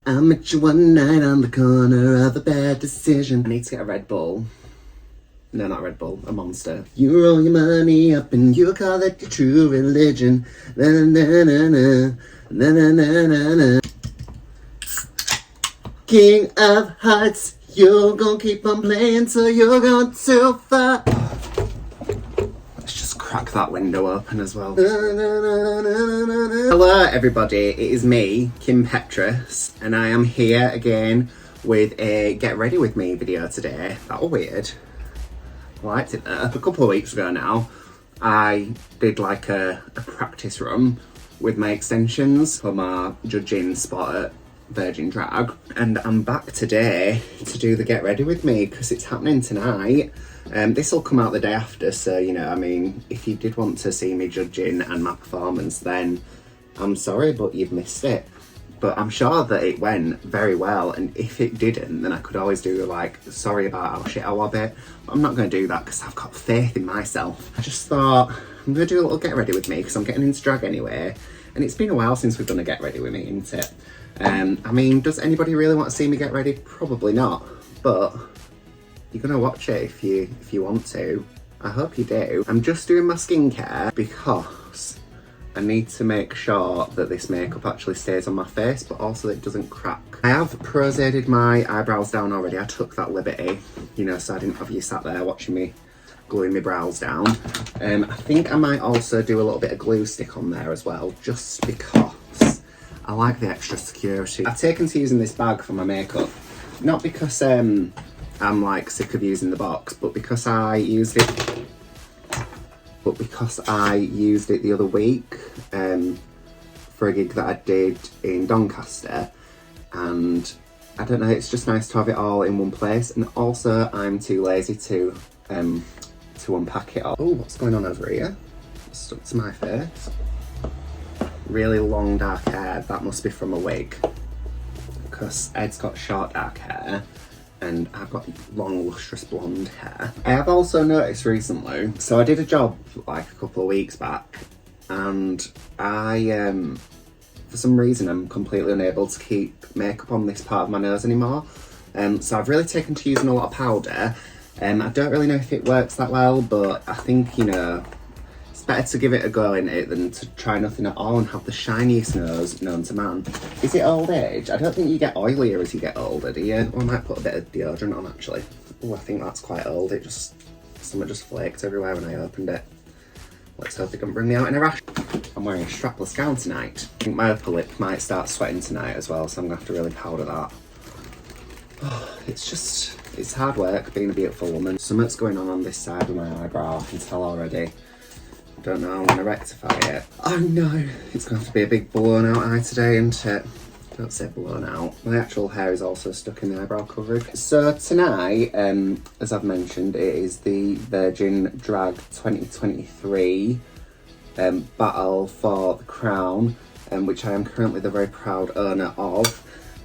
I met you one night on the corner of a bad decision. I need to get a Red Bull. No, not Red Bull, a Monster. You roll your money up and you call it your true religion. Na na na na na na na na na. King of Hearts, you're gonna keep on playing till you're gone too far. Let's just crack that window open as well. Hello everybody, it is me, Kim Petrus, and I am here again with a Get Ready With Me video today. That was weird. I liked it there. A couple of weeks ago now, I did like a practice run with my extensions for my judging spot at Virgin Drag, and I'm back today to do the Get Ready With Me because it's happening tonight. This will come out the day after, so you know, I mean, if you did want to see me judging and my performance, then I'm sorry, but you've missed it. But I'm sure that it went very well, and if it didn't, then I could always do like, sorry about how shit I was it. But I'm not going to do that because I've got faith in myself. I just thought, I'm going to do a little Get Ready With Me because I'm getting into drag anyway, and it's been a while since we've done a Get Ready With Me, isn't it? I mean, does anybody really want to see me get ready? Probably not, but you're going to watch it if you want to. I hope you do. I'm just doing my skincare because I need to make sure that this makeup actually stays on my face, but also that it doesn't crack. I have prosaded my eyebrows down already. I took that liberty, you know, so I didn't have you sat there watching me gluing my brows down. I think I might also do a little bit of glue stick on there as well, just because I like the extra security. I've taken to using this bag for my makeup, not because I'm like sick of using the box, but because I used it the other week for a gig that I did in Doncaster, and I don't know, it's just nice to have it all in one place, and also I'm too lazy to unpack it all. Oh, what's going on over here? It's stuck to my face. Really long dark hair, that must be from a wig, because Ed's got short dark hair and I've got long lustrous blonde hair. I have also noticed recently, so I did a job like a couple of weeks back, and I for some reason I'm completely unable to keep makeup on this part of my nose anymore, so I've really taken to using a lot of powder. I don't really know if it works that well, but I think, you know, better to give it a go in it than to try nothing at all and have the shiniest nose known to man. Is it old age? I don't think you get oilier as you get older, do you? Or I might put a bit of deodorant on actually. Oh, I think that's quite old. Something just flaked everywhere when I opened it. Let's hope it doesn't bring me out in a rash. I'm wearing a strapless gown tonight. I think my upper lip might start sweating tonight as well, so I'm gonna have to really powder that. Oh, it's hard work being a beautiful woman. Something's going on this side of my eyebrow, I can tell already. Don't know, I'm gonna rectify it. Oh no, it's gonna have to be a big blown out eye today, isn't it? Don't say blown out. My actual hair is also stuck in the eyebrow coverage. So tonight, as I've mentioned, it is the Virgin Drag 2023 battle for the crown, which I am currently the very proud owner of.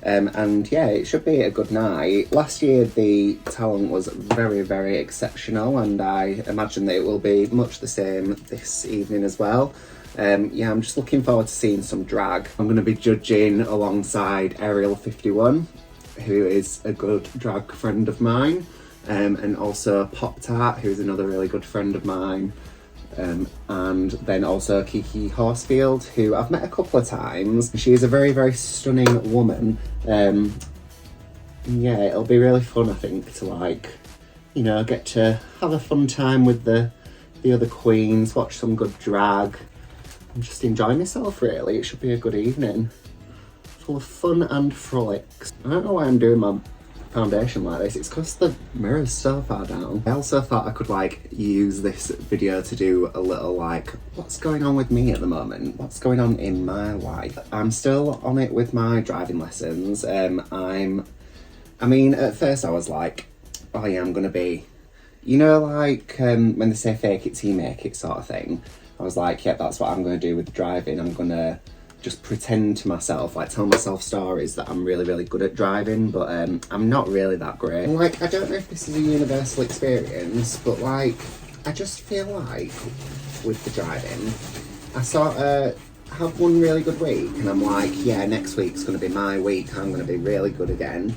And yeah, it should be a good night. Last year the talent was very, very exceptional, and I imagine that it will be much the same this evening as well. Yeah, I'm just looking forward to seeing some drag. I'm going to be judging alongside Ariel51, who is a good drag friend of mine, and also Poptart, who is another really good friend of mine. And then also Kiki Horsefield, who I've met a couple of times. She is a very, very stunning woman. Yeah, it'll be really fun, I think, to like, you know, get to have a fun time with the other queens, watch some good drag, and just enjoy myself, really. It should be a good evening, full of fun and frolics. I don't know why I'm doing my foundation like this. It's because the mirror's so far down. I also thought I could like use this video to do a little like, what's going on with me at the moment? What's going on in my life? I'm still on it with my driving lessons. I mean, at first I was like, oh yeah, I'm gonna be, you know, like when they say fake it till you make it sort of thing. I was like, yeah, that's what I'm gonna do with driving. I'm gonna just pretend to myself, like tell myself stories that I'm really, really good at driving, but I'm not really that great. And, like, I don't know if this is a universal experience, but like, I just feel like with the driving, I sort of have one really good week and I'm like, yeah, next week's going to be my week, I'm going to be really good again.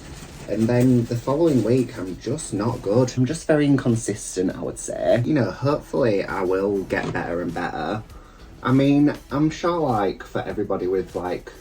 And then the following week, I'm just not good. I'm just very inconsistent, I would say. You know, hopefully I will get better and better. I mean, I'm sure, like, for everybody with, like,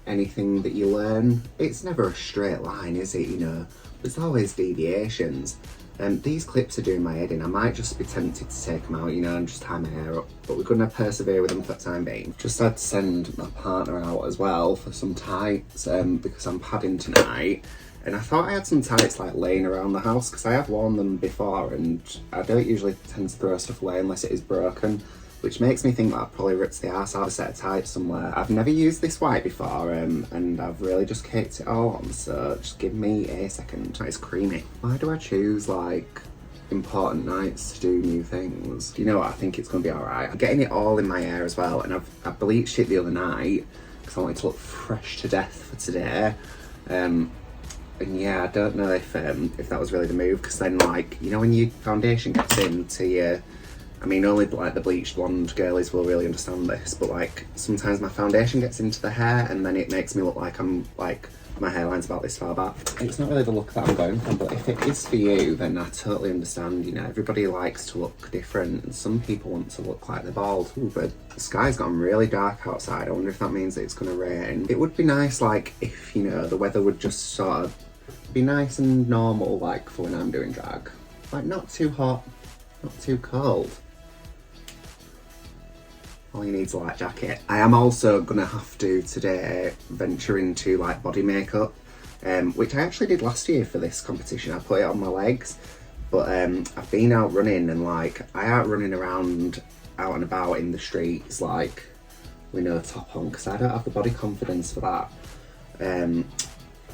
anything that you learn, it's never a straight line, is it, you know? There's always deviations. These clips are doing my head in. I might just be tempted to take them out, you know, and just tie my hair up. But we're going to persevere with them for the time being. Just had to send my partner out as well for some tights because I'm padding tonight. And I thought I had some tights like laying around the house because I have worn them before and I don't usually tend to throw stuff away unless it is broken. Which makes me think that I've probably ripped the arse out of a set of tights somewhere. I've never used this white before and I've really just caked it all on, so just give me a second. It's creamy. Why do I choose like important nights to do new things? Do you know what? I think it's going to be alright. I'm getting it all in my hair as well, and I bleached it the other night because I wanted to look fresh to death for today. And yeah, I don't know if that was really the move, because then, like, you know, when your foundation gets into your, I mean, only like the bleached blonde girlies will really understand this, but like sometimes my foundation gets into the hair and then it makes me look like I'm like, my hairline's about this far back. It's not really the look that I'm going for, but if it is for you, then I totally understand. You know, everybody likes to look different and some people want to look like they're bald. Ooh, but the sky's gotten really dark outside. I wonder if that means that it's going to rain. It would be nice, like, if, you know, the weather would just sort of be nice and normal, like for when I'm doing drag. Like, not too hot, not too cold. All you need is a light jacket. I am also gonna have to today venture into like body makeup, which I actually did last year for this competition. I put it on my legs, but I've been out running and like I out running around out and about in the streets like with no top on because I don't have the body confidence for that.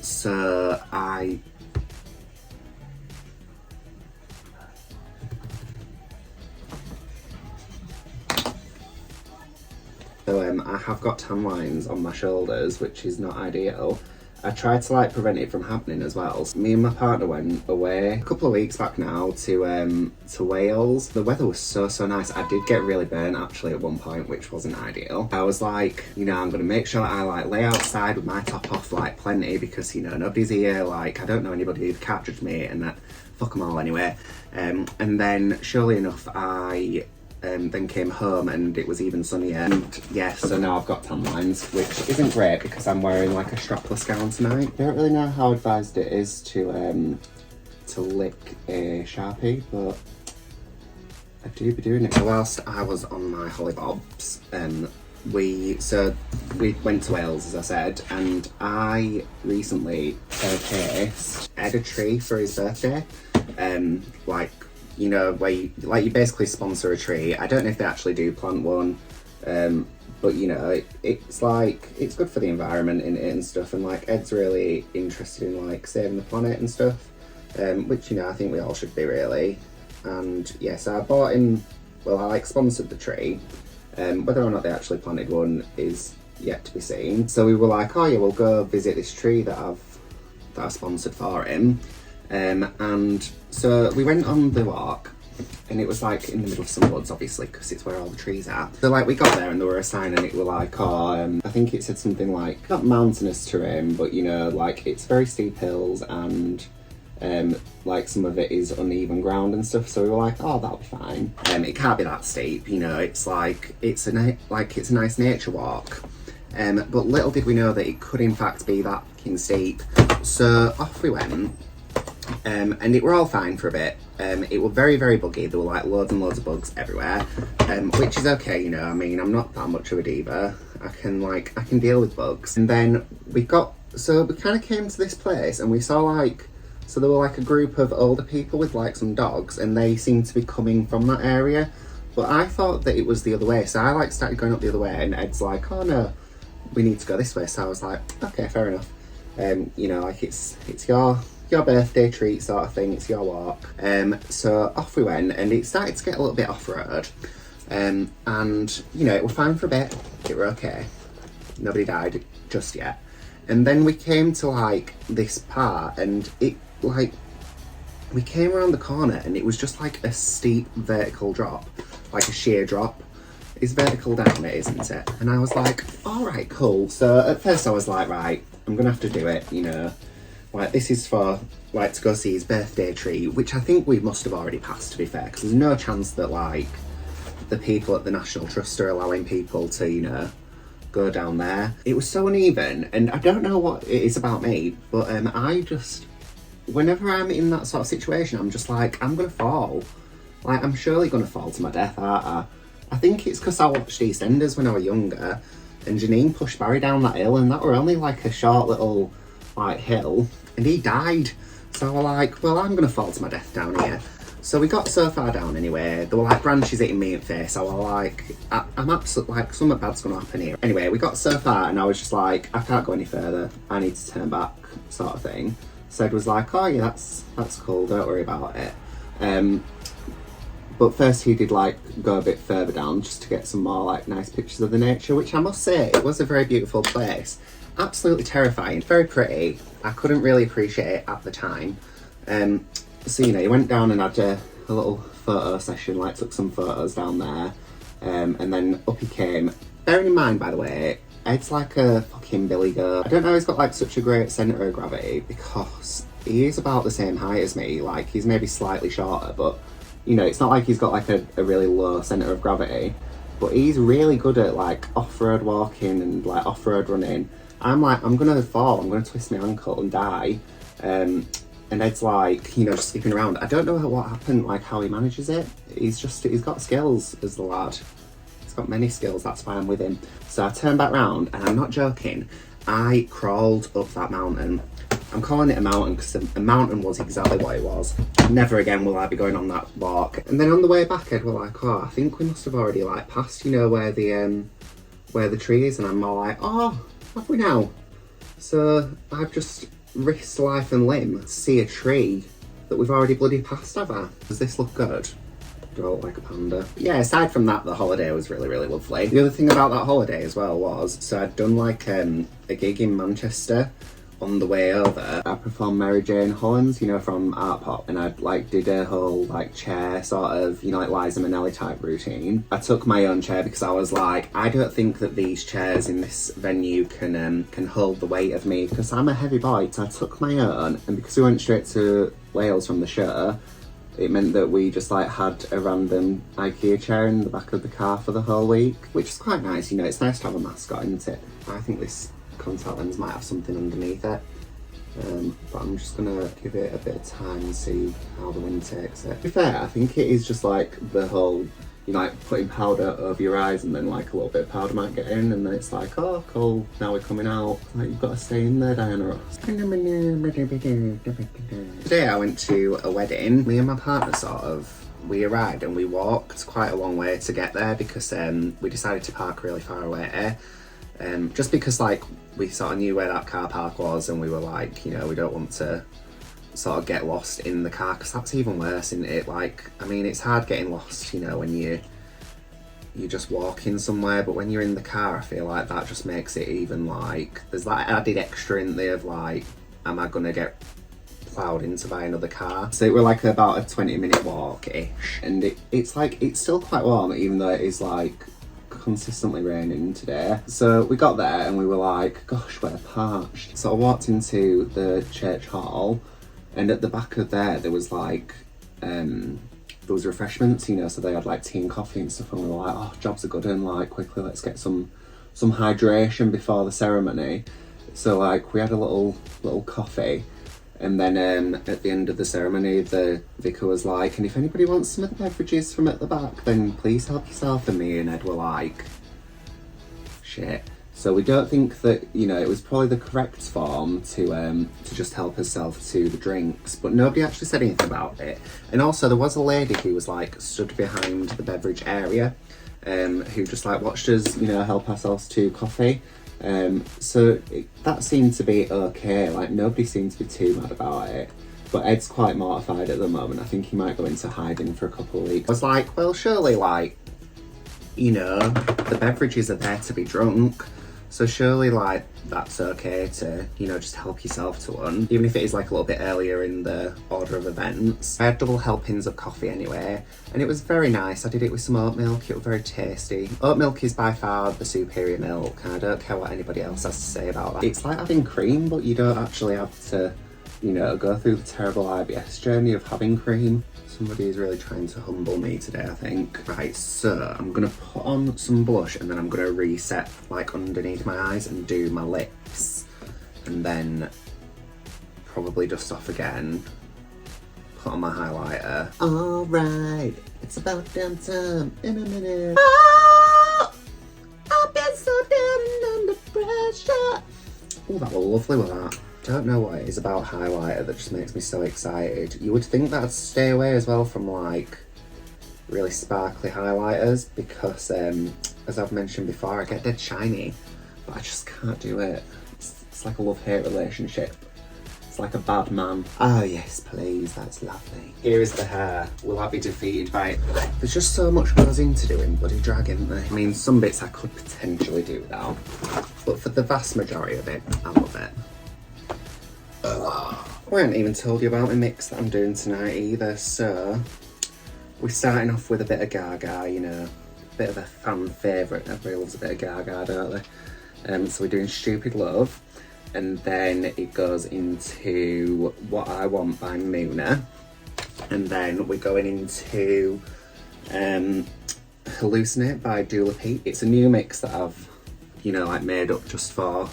So I have got tan lines on my shoulders, which is not ideal. I tried to like prevent it from happening as well. So me and my partner went away a couple of weeks back now to Wales. The weather was so nice. I did get really burnt actually at one point, which wasn't ideal. I was like, you know, I'm gonna make sure that I like lay outside with my top off like plenty because, you know, nobody's here. Like, I don't know anybody who can't judge me, and that fuck them all anyway. And then surely enough, I then came home and it was even sunnier, and yeah, so now I've got tan lines, which isn't great because I'm wearing like a strapless gown tonight. I don't really know how advised it is to lick a Sharpie, but I do be doing it. So whilst I was on my hollybobs, we went to Wales, as I said, and I recently purchased Ed a tree for his birthday, like, you know, where you basically sponsor a tree. I don't know if they actually do plant one, but you know, it's like, it's good for the environment and stuff, and like Ed's really interested in like saving the planet and stuff, which, you know, I think we all should be really. And yeah, so I bought him, well, I like sponsored the tree, whether or not they actually planted one is yet to be seen. So we were like, oh yeah, we'll go visit this tree that I sponsored for him. And so we went on the walk, and it was like in the middle of some woods, obviously, because it's where all the trees are. So like we got there and there were a sign and it were like, oh, I think it said something like, not mountainous terrain, but you know, like it's very steep hills and like some of it is uneven ground and stuff. So we were like, oh, that'll be fine. It can't be that steep, you know, it's like, it's a nice nature walk. But little did we know that it could in fact be that fucking steep. So off we went. And it were all fine for a bit. It were very buggy. There were like loads and loads of bugs everywhere, which is okay, you know. I mean, I'm not that much of a diva. I can deal with bugs. And then we kind of came to this place and we saw like, so there were like a group of older people with like some dogs, and they seemed to be coming from that area. But I thought that it was the other way, so I like started going up the other way, and Ed's like, oh no, we need to go this way. So I was like, okay, fair enough. You know, like it's your birthday treat sort of thing, it's your walk. So off we went, and it started to get a little bit off-road. And, you know, it was fine for a bit, it were okay. Nobody died just yet. And then we came to like this part, and it like, we came around the corner and it was just like a steep vertical drop, like a sheer drop. is vertical down it, isn't it? And I was like, all right, cool. So at first I was like, right, I'm gonna have to do it, you know. Like, this is for, like, to go see his birthday tree, which I think we must have already passed, to be fair, because there's no chance that, like, the people at the National Trust are allowing people to, you know, go down there. It was so uneven, and I don't know what it is about me, but I just, whenever I'm in that sort of situation, I'm just like, I'm gonna fall. Like, I'm surely gonna fall to my death, aren't I? I think it's because I watched EastEnders when I was younger, and Janine pushed Barry down that hill, and that were only like a short little, like, hill, and he died. So I was like, well, I'm gonna fall to my death down here. So we got so far down anyway, there were like branches hitting me in the face. I was like, I'm absolutely like, something bad's gonna happen here. Anyway, we got so far and I was just like, I can't go any further, I need to turn back, sort of thing. So Ed was like, oh yeah, that's cool, don't worry about it. But first he did like go a bit further down just to get some more like nice pictures of the nature, which I must say, it was a very beautiful place. Absolutely terrifying, very pretty. I couldn't really appreciate it at the time. So, you know, he went down and had a little photo session, like took some photos down there, and then up he came. Bearing in mind, by the way, Ed's like a fucking billy goat. I don't know how he's got like such a great centre of gravity, because he is about the same height as me. Like, he's maybe slightly shorter, but, you know, it's not like he's got like a really low centre of gravity. But he's really good at like off-road walking and like off-road running. I'm like, I'm gonna fall, I'm gonna twist my ankle and die. And Ed's like, you know, just skipping around. I don't know what happened, like how he manages it. He's got skills as the lad. He's got many skills, that's why I'm with him. So I turned back round, and I'm not joking, I crawled up that mountain. I'm calling it a mountain because a mountain was exactly what it was. Never again will I be going on that walk. And then on the way back, Ed were like, oh, I think we must have already like passed, you know, where the tree is. And I'm all like, oh, have we now? So I've just risked life and limb to see a tree that we've already bloody passed, have I? Does this look good? Do I look like a panda? Yeah, aside from that, the holiday was really, really lovely. The other thing about that holiday as well was, so I'd done like a gig in Manchester. On the way over, I performed Mary Jane Hollands, you know, from Art Pop, and I like did a whole like chair sort of, you know, like Liza Minnelli type routine. I took my own chair because I was like, I don't think that these chairs in this venue can hold the weight of me, because I'm a heavy boy. So I took my own, and because we went straight to Wales from the show, it meant that we just like had a random IKEA chair in the back of the car for the whole week, which is quite nice, you know. It's nice to have a mascot, isn't it? I think this contact lens might have something underneath it, but I'm just gonna give it a bit of time and see how the wind takes it. To be fair, I think it is just like the whole, you know, like putting powder over your eyes and then like a little bit of powder might get in, and then it's like, oh cool, now we're coming out. Like, you've got to stay in there, Diana Ross. Today I went to a wedding. Me and my partner we arrived and we walked quite a long way to get there because we decided to park really far away. Just because like we sort of knew where that car park was, and we were like, you know, we don't want to sort of get lost in the car, because that's even worse, isn't it? Like, I mean, it's hard getting lost, you know, when you're just walking somewhere, but when you're in the car, I feel like that just makes it even like, there's that added extra in there of like, am I gonna get ploughed into by another car? So it were like about a 20-minute walk-ish, and it's like, it's still quite warm, even though it is like consistently raining today. So we got there and we were like, gosh, we're parched. So I walked into the church hall, and at the back of there was like there was refreshments, you know, so they had like tea and coffee and stuff, and we were like, oh, jobs are good, and like quickly let's get some hydration before the ceremony. So like we had a little coffee, and then at the end of the ceremony, the vicar was like, and if anybody wants some of the beverages from at the back, then please help yourself. And me and Ed were like, shit. So we don't think that, you know, it was probably the correct form to just help herself to the drinks, but nobody actually said anything about it. And also there was a lady who was like stood behind the beverage area, who just like watched us, you know, help ourselves to coffee. So that seemed to be okay, like nobody seemed to be too mad about it, but Ed's quite mortified at the moment. I think he might go into hiding for a couple of weeks. I was like, well, surely, like, you know, the beverages are there to be drunk, So surely like that's okay to, you know, just help yourself to one, even if it is like a little bit earlier in the order of events. I had double helpings of coffee anyway, and it was very nice. I did it with some oat milk. It was very tasty. Oat milk is by far the superior milk, and I don't care what anybody else has to say about that. It's like having cream, but you don't actually have to, you know, go through the terrible IBS journey of having cream. Somebody is really trying to humble me today, I think. Right, so I'm gonna put on some blush and then I'm gonna reset like underneath my eyes and do my lips. And then probably dust off again. Put on my highlighter. Alright, it's about damn time in a minute. Oh, I've been so down and under pressure. Oh, that was lovely with that. Don't know what it is about highlighter that just makes me so excited. You would think that I'd stay away as well from like really sparkly highlighters because as I've mentioned before, I get dead shiny, but I just can't do it. It's like a love-hate relationship. It's like a bad man. Oh yes, please, that's lovely. Here is the hair. Will I be defeated by it? There's just so much goes into doing bloody drag, isn't there? I mean, some bits I could potentially do without, but for the vast majority of it, I love it. I haven't even told you about my mix that I'm doing tonight either, so we're starting off with a bit of Gaga, you know, a bit of a fan favourite. Everybody loves a bit of Gaga, don't they? So we're doing Stupid Love, and then it goes into What I Want by Moona, and then we're going into Hallucinate by Dula Peep. It's a new mix that I've, you know, like made up just for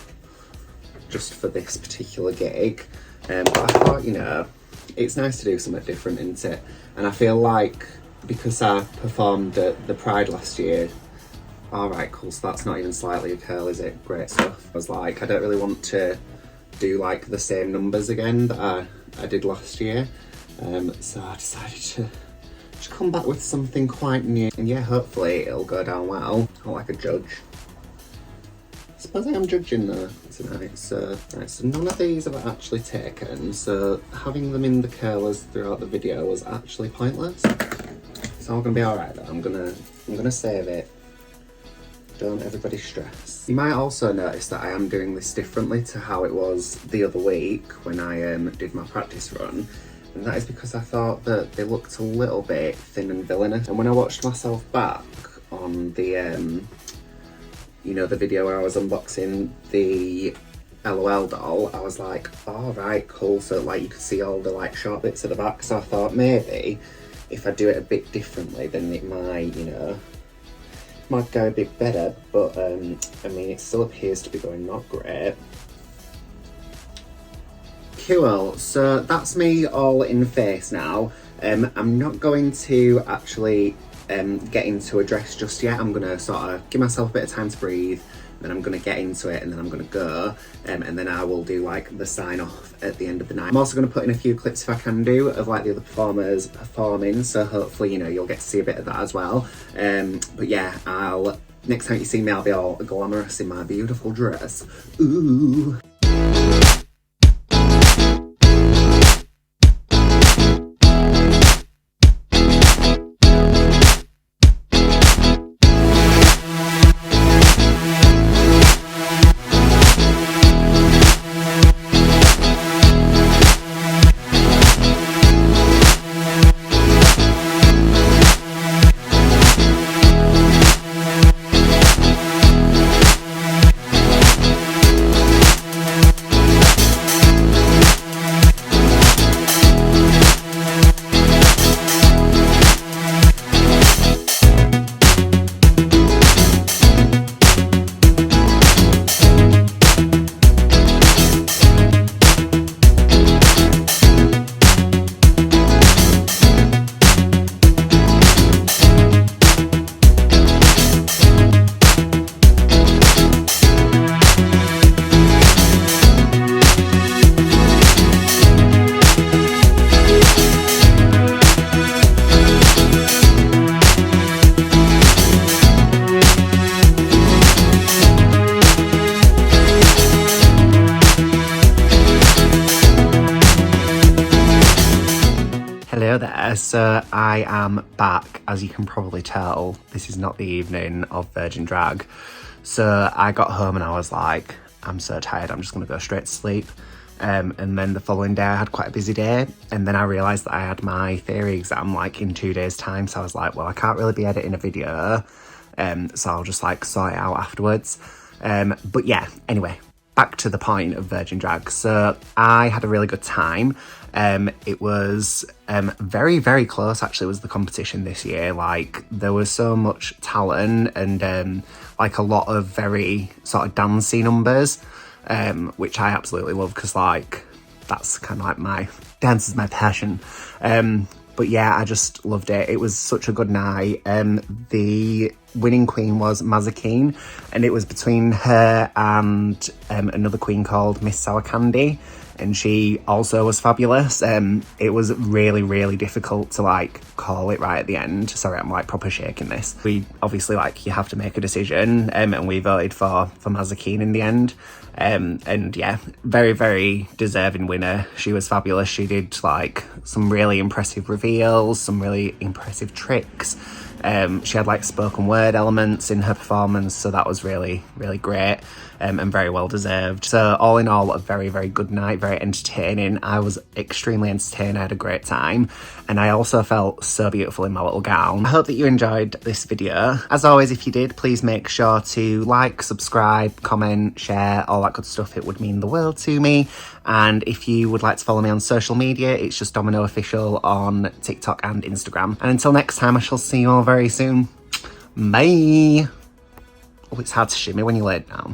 this particular gig. But I thought, you know, it's nice to do something different, isn't it? And I feel like because I performed at the Pride last year, alright, cool, so that's not even slightly a curl, is it? Great stuff. I was like, I don't really want to do like the same numbers again that I did last year. So I decided to just come back with something quite new. And yeah, hopefully it'll go down well. Not like a judge. I suppose I am judging though tonight, so right, so none of these have actually taken, so having them in the curlers throughout the video was actually pointless. It's all gonna be alright though. I'm gonna save it. Don't everybody stress. You might also notice that I am doing this differently to how it was the other week when I did my practice run, and that is because I thought that they looked a little bit thin and villainous. And when I watched myself back on the you know, the video where I was unboxing the LOL doll, I was like, all right, cool. So like you could see all the like sharp bits at the back. So I thought maybe if I do it a bit differently, then it might, you know, might go a bit better. But I mean, it still appears to be going not great. Cool. So that's me all in face now. I'm not going to actually get into a dress just yet. I'm gonna sort of give myself a bit of time to breathe, then I'm gonna get into it, and then I'm gonna go, and then I will do like the sign off at the end of the night. I'm also gonna put in a few clips if I can do of like the other performers performing, so hopefully, you know, you'll get to see a bit of that as well. But yeah, next time you see me, I'll be all glamorous in my beautiful dress. Ooh. So I am back, as you can probably tell. This is not the evening of Virgin Drag. So I got home and I was like, I'm so tired, I'm just gonna go straight to sleep. And then the following day I had quite a busy day, and then I realised that I had my theory exam like in 2 days time, so I was like, well, I can't really be editing a video, so I'll just like sort it out afterwards. But yeah, anyway, back to the point of Virgin Drag. So I had a really good time. It was very, very close actually was the competition this year. Like there was so much talent and like a lot of very sort of dancey numbers, which I absolutely love because like that's kind of like my dance is my passion. But yeah, I just loved it. It was such a good night. The winning queen was Mazakine, and it was between her and another queen called Miss Sour Candy, and she also was fabulous. It was really, really difficult to like call it right at the end. Sorry, I'm like proper shaking this. We obviously like you have to make a decision, and we voted for Mazakine in the end. And yeah, very, very deserving winner. She was fabulous. She did like some really impressive reveals, some really impressive tricks. She had like spoken word elements in her performance, so that was really, really great, and very well deserved. So all in all, a very, very good night, very entertaining. I was extremely entertained. I had a great time, and I also felt so beautiful in my little gown. I hope that you enjoyed this video. As always, if you did, please make sure to like, subscribe, comment, share, all that good stuff. It would mean the world to me. And if you would like to follow me on social media, it's just Dominoe Official on TikTok and Instagram. And until next time, I shall see you all very soon. Bye. Oh, it's hard to shimmy when you lay it down.